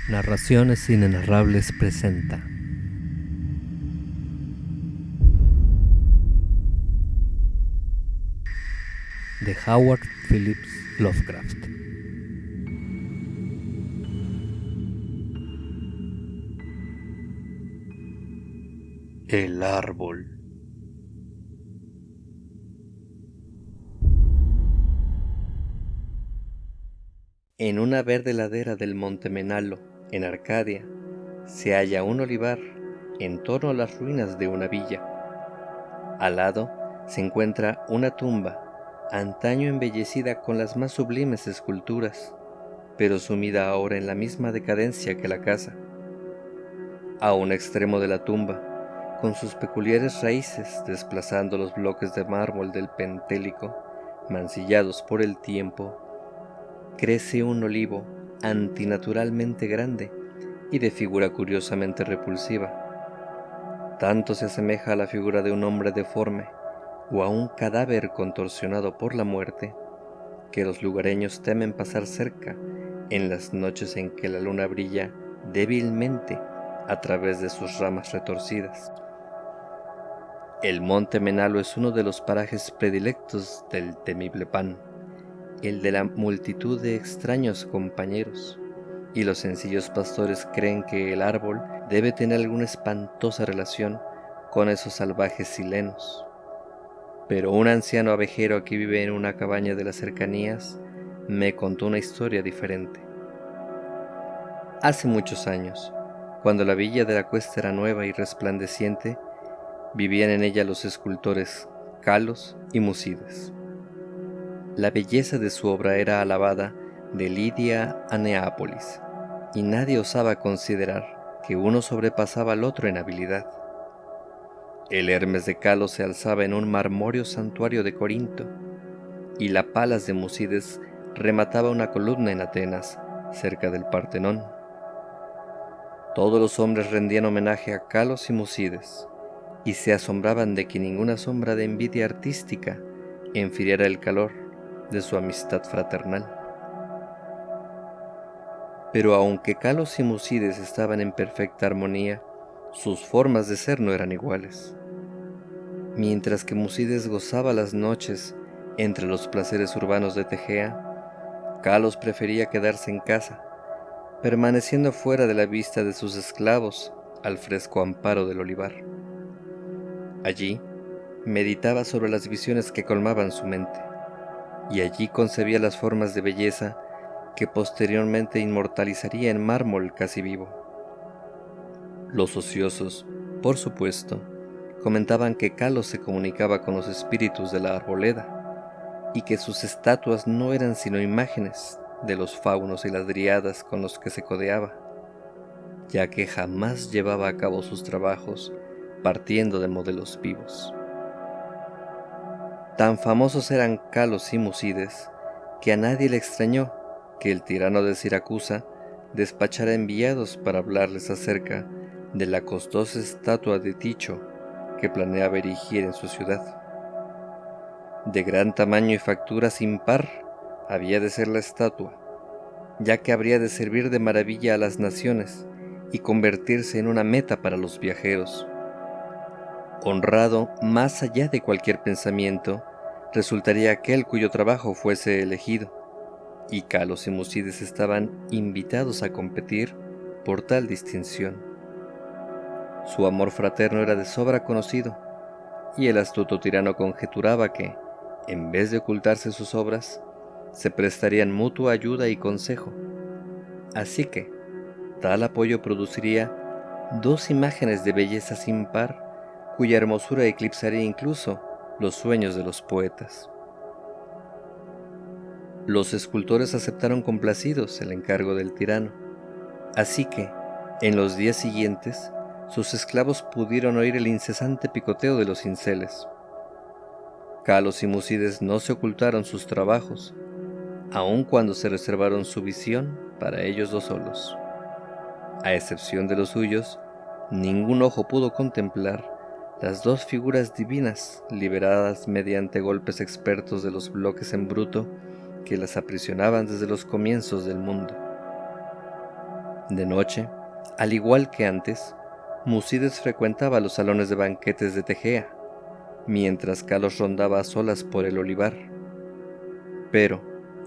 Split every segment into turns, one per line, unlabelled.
Narraciones Inenarrables presenta de Howard Phillips Lovecraft. El árbol. En una verde ladera del monte Menalo, en Arcadia, se halla un olivar en torno a las ruinas de una villa. Al lado se encuentra una tumba, antaño embellecida con las más sublimes esculturas, pero sumida ahora en la misma decadencia que la casa. A un extremo de la tumba, con sus peculiares raíces desplazando los bloques de mármol del Pentélico, mancillados por el tiempo, crece un olivo antinaturalmente grande y de figura curiosamente repulsiva. Tanto se asemeja a la figura de un hombre deforme o a un cadáver contorsionado por la muerte, que los lugareños temen pasar cerca en las noches en que la luna brilla débilmente a través de sus ramas retorcidas. El monte Menalo es uno de los parajes predilectos del temible Pan, el de la multitud de extraños compañeros, y los sencillos pastores creen que el árbol debe tener alguna espantosa relación con esos salvajes silenos. Pero un anciano abejero que vive en una cabaña de las cercanías me contó una historia diferente. Hace muchos años, cuando la villa de la cuesta era nueva y resplandeciente, vivían en ella los escultores Calos y Musides. La belleza de su obra era alabada de Lidia a Neápolis, y nadie osaba considerar que uno sobrepasaba al otro en habilidad. El Hermes de Calos se alzaba en un marmóreo santuario de Corinto, y la Palas de Musides remataba una columna en Atenas, cerca del Partenón. Todos los hombres rendían homenaje a Calos y Musides, y se asombraban de que ninguna sombra de envidia artística enfriara el calor de su amistad fraternal. Pero aunque Calos y Musides estaban en perfecta armonía, sus formas de ser no eran iguales. Mientras que Musides gozaba las noches entre los placeres urbanos de Tegea, Calos prefería quedarse en casa, permaneciendo fuera de la vista de sus esclavos al fresco amparo del olivar. Allí meditaba sobre las visiones que colmaban su mente, y allí concebía las formas de belleza que posteriormente inmortalizaría en mármol casi vivo. Los ociosos, por supuesto, comentaban que Calos se comunicaba con los espíritus de la arboleda, y que sus estatuas no eran sino imágenes de los faunos y las dríadas con los que se codeaba, ya que jamás llevaba a cabo sus trabajos partiendo de modelos vivos. Tan famosos eran Calos y Musides que a nadie le extrañó que el tirano de Siracusa despachara enviados para hablarles acerca de la costosa estatua de Ticho que planeaba erigir en su ciudad. De gran tamaño y factura sin par había de ser la estatua, ya que habría de servir de maravilla a las naciones y convertirse en una meta para los viajeros. Honrado más allá de cualquier pensamiento, resultaría aquel cuyo trabajo fuese elegido, y Calos y Musides estaban invitados a competir por tal distinción. Su amor fraterno era de sobra conocido, y el astuto tirano conjeturaba que, en vez de ocultarse sus obras, se prestarían mutua ayuda y consejo. Así que, tal apoyo produciría dos imágenes de belleza sin par, cuya hermosura eclipsaría incluso los sueños de los poetas. Los escultores aceptaron complacidos el encargo del tirano, así que, en los días siguientes, sus esclavos pudieron oír el incesante picoteo de los cinceles. Calos y Musides no se ocultaron sus trabajos, aun cuando se reservaron su visión para ellos dos solos. A excepción de los suyos, ningún ojo pudo contemplar las dos figuras divinas liberadas mediante golpes expertos de los bloques en bruto que las aprisionaban desde los comienzos del mundo. De noche, al igual que antes, Musides frecuentaba los salones de banquetes de Tegea, mientras Kalos rondaba a solas por el olivar. Pero,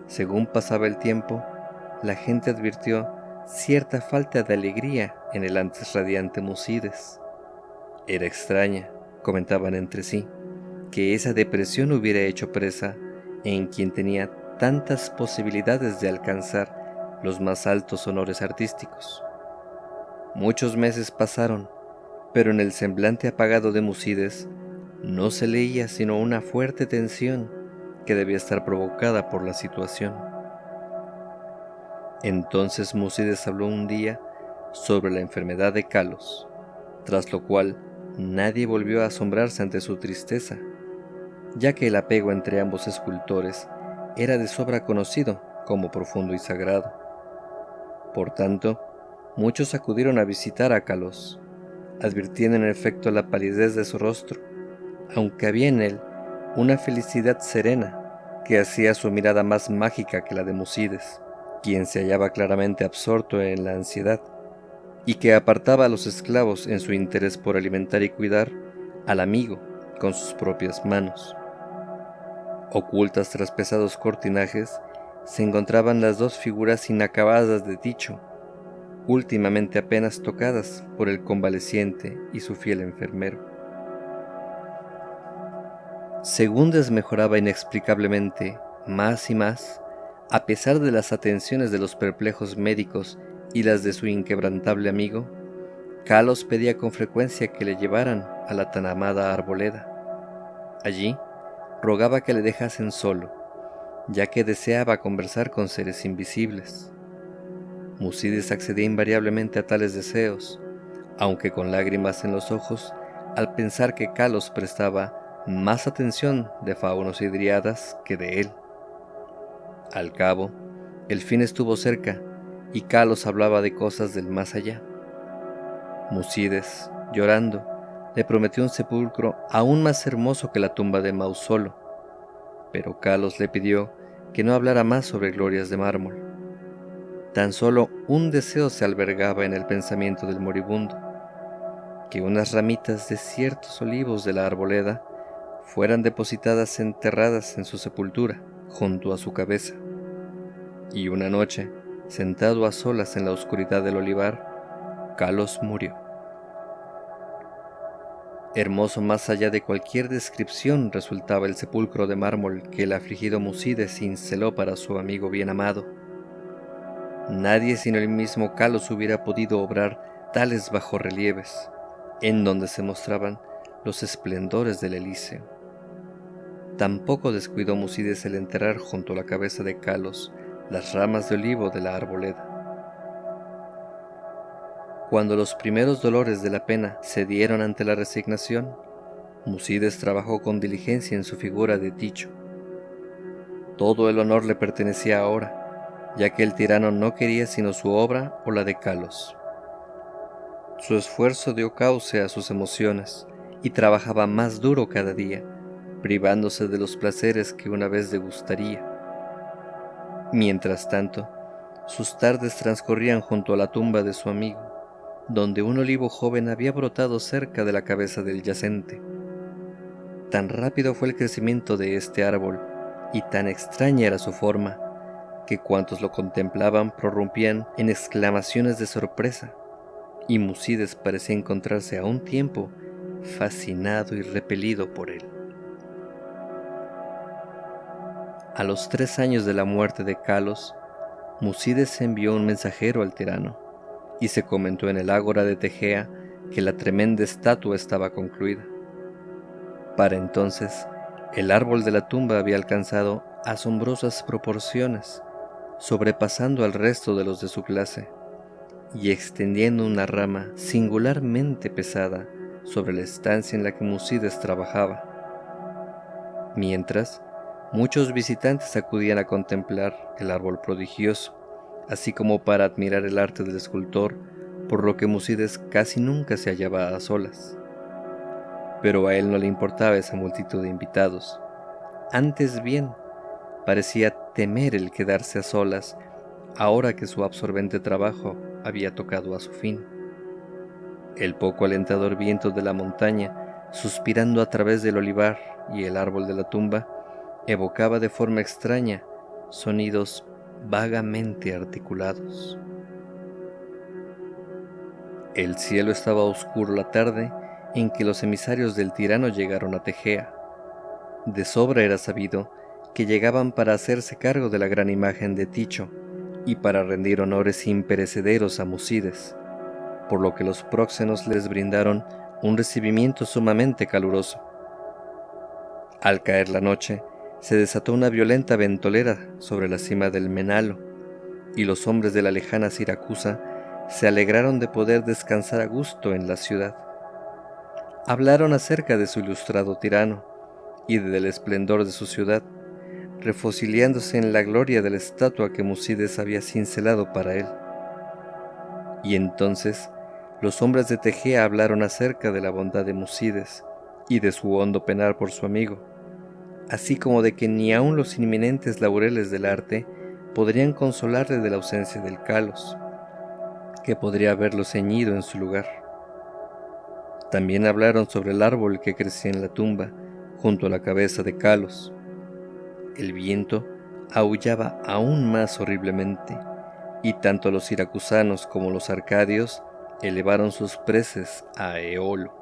según pasaba el tiempo, la gente advirtió cierta falta de alegría en el antes radiante Musides. Era extraña, comentaban entre sí, que esa depresión hubiera hecho presa en quien tenía tantas posibilidades de alcanzar los más altos honores artísticos. Muchos meses pasaron, pero en el semblante apagado de Musides no se leía sino una fuerte tensión que debía estar provocada por la situación. Entonces Musides habló un día sobre la enfermedad de Kalos, tras lo cual nadie volvió a asombrarse ante su tristeza, ya que el apego entre ambos escultores era de sobra conocido como profundo y sagrado. Por tanto, muchos acudieron a visitar a Kalos, advirtiendo en efecto la palidez de su rostro, aunque había en él una felicidad serena que hacía su mirada más mágica que la de Musides, quien se hallaba claramente absorto en la ansiedad, y que apartaba a los esclavos en su interés por alimentar y cuidar al amigo con sus propias manos. Ocultas tras pesados cortinajes se encontraban las dos figuras inacabadas de Ticho, últimamente apenas tocadas por el convaleciente y su fiel enfermero. Según desmejoraba inexplicablemente más y más, a pesar de las atenciones de los perplejos médicos y las de su inquebrantable amigo, Kalos pedía con frecuencia que le llevaran a la tan amada arboleda. Allí rogaba que le dejasen solo, ya que deseaba conversar con seres invisibles. Musides accedía invariablemente a tales deseos, aunque con lágrimas en los ojos, al pensar que Kalos prestaba más atención de faunos y dríadas que de él. Al cabo, el fin estuvo cerca, y Kalos hablaba de cosas del más allá. Musides, llorando, le prometió un sepulcro aún más hermoso que la tumba de Mausolo, pero Kalos le pidió que no hablara más sobre glorias de mármol. Tan solo un deseo se albergaba en el pensamiento del moribundo: que unas ramitas de ciertos olivos de la arboleda fueran depositadas enterradas en su sepultura, junto a su cabeza. Y una noche, sentado a solas en la oscuridad del olivar, Kalos murió. Hermoso más allá de cualquier descripción resultaba el sepulcro de mármol que el afligido Musides cinceló para su amigo bien amado. Nadie sino el mismo Kalos hubiera podido obrar tales bajorrelieves, en donde se mostraban los esplendores del Elíseo. Tampoco descuidó Musides el enterrar junto a la cabeza de Kalos las ramas de olivo de la arboleda. Cuando los primeros dolores de la pena cedieron ante la resignación, Musides trabajó con diligencia en su figura de Ticho. Todo el honor le pertenecía ahora, ya que el tirano no quería sino su obra o la de Kalos. Su esfuerzo dio cauce a sus emociones y trabajaba más duro cada día, privándose de los placeres que una vez degustaría. Mientras tanto, sus tardes transcurrían junto a la tumba de su amigo, donde un olivo joven había brotado cerca de la cabeza del yacente. Tan rápido fue el crecimiento de este árbol y tan extraña era su forma, que cuantos lo contemplaban prorrumpían en exclamaciones de sorpresa, y Musides parecía encontrarse a un tiempo fascinado y repelido por él. A los 3 años de la muerte de Kalos, Musides envió un mensajero al tirano, y se comentó en el ágora de Tegea que la tremenda estatua estaba concluida. Para entonces, el árbol de la tumba había alcanzado asombrosas proporciones, sobrepasando al resto de los de su clase, y extendiendo una rama singularmente pesada sobre la estancia en la que Musides trabajaba. Mientras, muchos visitantes acudían a contemplar el árbol prodigioso, así como para admirar el arte del escultor, por lo que Musides casi nunca se hallaba a solas. Pero a él no le importaba esa multitud de invitados. Antes bien, parecía temer el quedarse a solas, ahora que su absorbente trabajo había tocado a su fin. El poco alentador viento de la montaña, suspirando a través del olivar y el árbol de la tumba, evocaba de forma extraña sonidos vagamente articulados. El cielo estaba oscuro la tarde en que los emisarios del tirano llegaron a Tegea. De sobra era sabido que llegaban para hacerse cargo de la gran imagen de Ticho y para rendir honores imperecederos a Musides, por lo que los próxenos les brindaron un recibimiento sumamente caluroso. Al caer la noche, se desató una violenta ventolera sobre la cima del Menalo, y los hombres de la lejana Siracusa se alegraron de poder descansar a gusto en la ciudad. Hablaron acerca de su ilustrado tirano y del esplendor de su ciudad, refociliándose en la gloria de la estatua que Musides había cincelado para él. Y entonces los hombres de Tegea hablaron acerca de la bondad de Musides y de su hondo penar por su amigo, así como de que ni aun los inminentes laureles del arte podrían consolarle de la ausencia del Calos, que podría haberlo ceñido en su lugar. También hablaron sobre el árbol que crecía en la tumba, junto a la cabeza de Calos. El viento aullaba aún más horriblemente, y tanto los siracusanos como los arcadios elevaron sus preces a Eolo.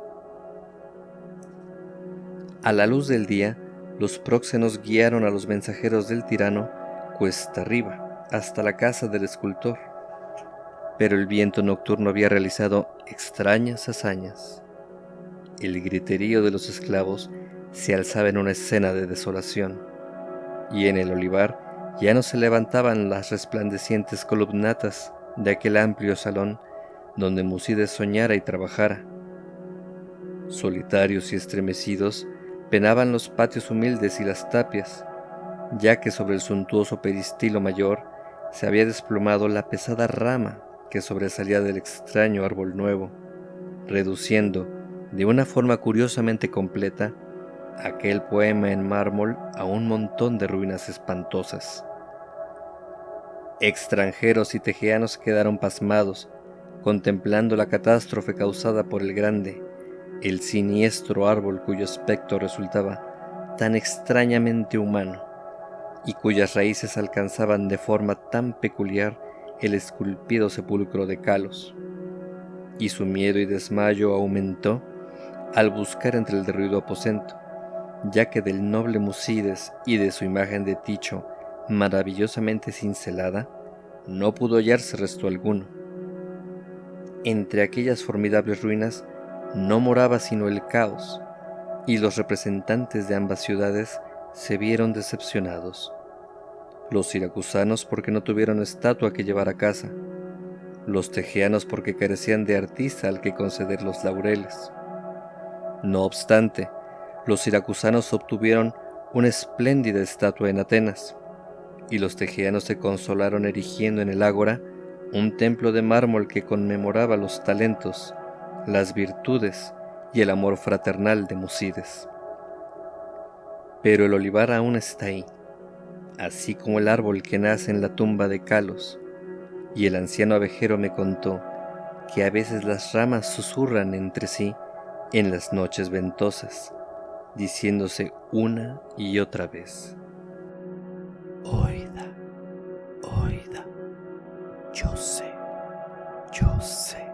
A la luz del día, los próxenos guiaron a los mensajeros del tirano cuesta arriba, hasta la casa del escultor. Pero el viento nocturno había realizado extrañas hazañas. El griterío de los esclavos se alzaba en una escena de desolación, y en el olivar ya no se levantaban las resplandecientes columnatas de aquel amplio salón donde Musides soñara y trabajara. Solitarios y estremecidos penaban los patios humildes y las tapias, ya que sobre el suntuoso peristilo mayor se había desplomado la pesada rama que sobresalía del extraño árbol nuevo, reduciendo, de una forma curiosamente completa, aquel poema en mármol a un montón de ruinas espantosas. Extranjeros y tejeanos quedaron pasmados, contemplando la catástrofe causada por el siniestro árbol cuyo aspecto resultaba tan extrañamente humano, y cuyas raíces alcanzaban de forma tan peculiar el esculpido sepulcro de Calos. Y su miedo y desmayo aumentó al buscar entre el derruido aposento, ya que del noble Musides y de su imagen de Ticho maravillosamente cincelada no pudo hallarse resto alguno. Entre aquellas formidables ruinas no moraba sino el caos, y los representantes de ambas ciudades se vieron decepcionados. Los siracusanos porque no tuvieron estatua que llevar a casa, los tegeanos porque carecían de artista al que conceder los laureles. No obstante, los siracusanos obtuvieron una espléndida estatua en Atenas, y los tegeanos se consolaron erigiendo en el ágora un templo de mármol que conmemoraba los talentos, las virtudes y el amor fraternal de Musides. Pero el olivar aún está ahí, así como el árbol que nace en la tumba de Calos, y el anciano abejero me contó que a veces las ramas susurran entre sí en las noches ventosas, diciéndose una y otra vez: Oida, oida, yo sé, yo sé.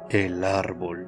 El árbol